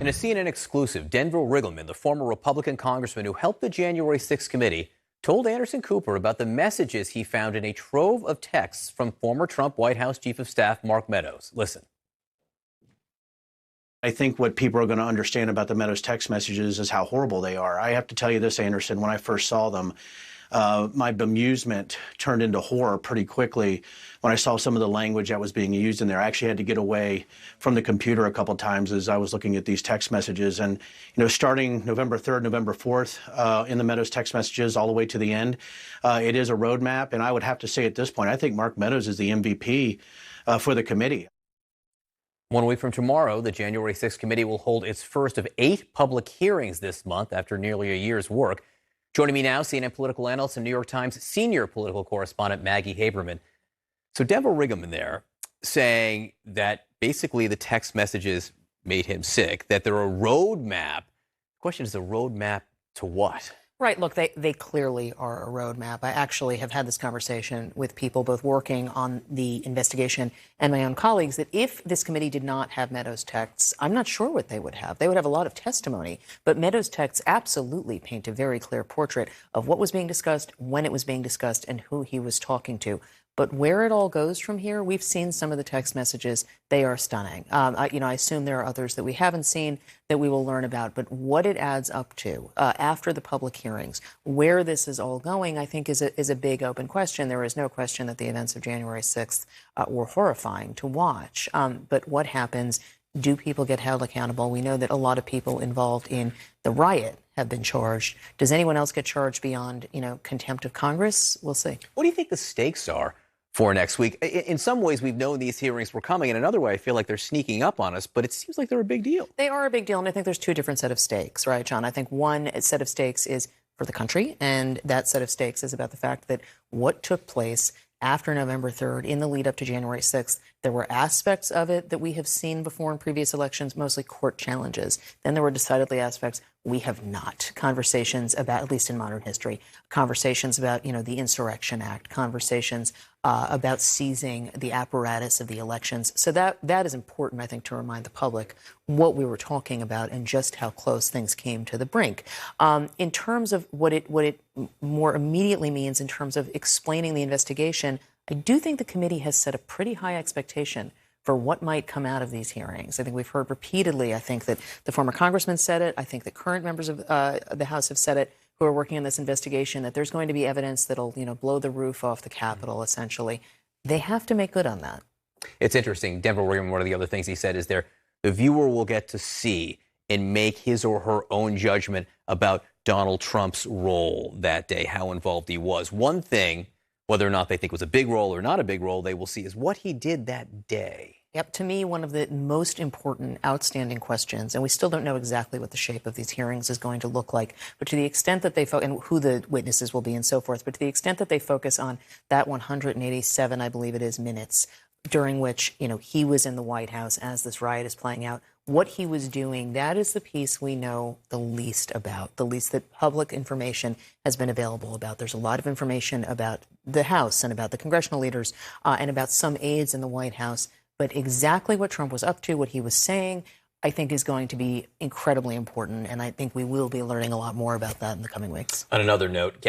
In a CNN exclusive, Riggleman, the former Republican congressman who helped the January 6th committee, told Anderson Cooper about the messages he found in a trove of texts from former Trump White House Chief of Staff Mark Meadows. Listen. I think what people are going to understand about the Meadows text messages is how horrible they are. I have to tell you this, Anderson, when I first saw them, my bemusement turned into horror pretty quickly when I saw some of the language that was being used in there. I actually had to get away from the computer a couple of times as I was looking at these text messages. And, starting November 3rd, November 4th, in the Meadows text messages all the way to the end, it is a roadmap. And I would have to say at this point, I think Mark Meadows is the MVP for the committee. 1 week from tomorrow, the January 6th committee will hold its first of 8 public hearings this month after nearly a year's work. Joining me now, CNN political analyst and New York Times senior political correspondent Maggie Haberman. So Riggleman there saying that basically the text messages made him sick, that they're a roadmap. The question is, a roadmap to what? Right. Look, they clearly are a roadmap. I actually have had this conversation with people both working on the investigation and my own colleagues that if this committee did not have Meadows texts, I'm not sure what they would have. They would have a lot of testimony. But Meadows texts absolutely paint a very clear portrait of what was being discussed, when it was being discussed, and who he was talking to. But where it all goes from here, we've seen some of the text messages. They are stunning. I assume there are others that we haven't seen that we will learn about. But what it adds up to after the public hearings, where this is all going, I think is a big open question. There is no question that the events of January 6th were horrifying to watch. But what happens? Do people get held accountable? We know that a lot of people involved in the riot have been charged. Does anyone else get charged beyond, contempt of Congress? We'll see. What do you think the stakes are for next week? In some ways, we've known these hearings were coming. In another way, I feel like they're sneaking up on us, but it seems like they're a big deal. They are a big deal, and I think there's two different set of stakes, right, John? I think one set of stakes is for the country, and that set of stakes is about the fact that what took place after November 3rd, in the lead up to January 6th, there were aspects of it that we have seen before in previous elections, mostly court challenges. Then there were decidedly aspects we have not. Conversations about, at least in modern history, conversations about, the Insurrection Act, conversations about seizing the apparatus of the elections. So that is important, I think, to remind the public what we were talking about and just how close things came to the brink. In terms of what it more immediately means in terms of explaining the investigation, I do think the committee has set a pretty high expectation for what might come out of these hearings. I think we've heard repeatedly, I think that the former congressman said it, I think that current members of the House have said it, who are working on this investigation, that there's going to be evidence that'll, blow the roof off the Capitol, essentially. They have to make good on that. It's interesting. Riggleman, one of the other things he said is the viewer will get to see and make his or her own judgment about Donald Trump's role that day, how involved he was. One thing, whether or not they think was a big role or not a big role, they will see is what he did that day. Yep, to me, one of the most important, outstanding questions, and we still don't know exactly what the shape of these hearings is going to look like, but to the extent that they and who the witnesses will be and so forth, but to the extent that they focus on that 187, I believe it is, minutes during which, he was in the White House as this riot is playing out, what he was doing, that is the piece we know the least about, the least that public information has been available about. There's a lot of information about the House and about the congressional leaders and about some aides in the White House. But exactly what Trump was up to, what he was saying, I think is going to be incredibly important. And I think we will be learning a lot more about that in the coming weeks. On another note,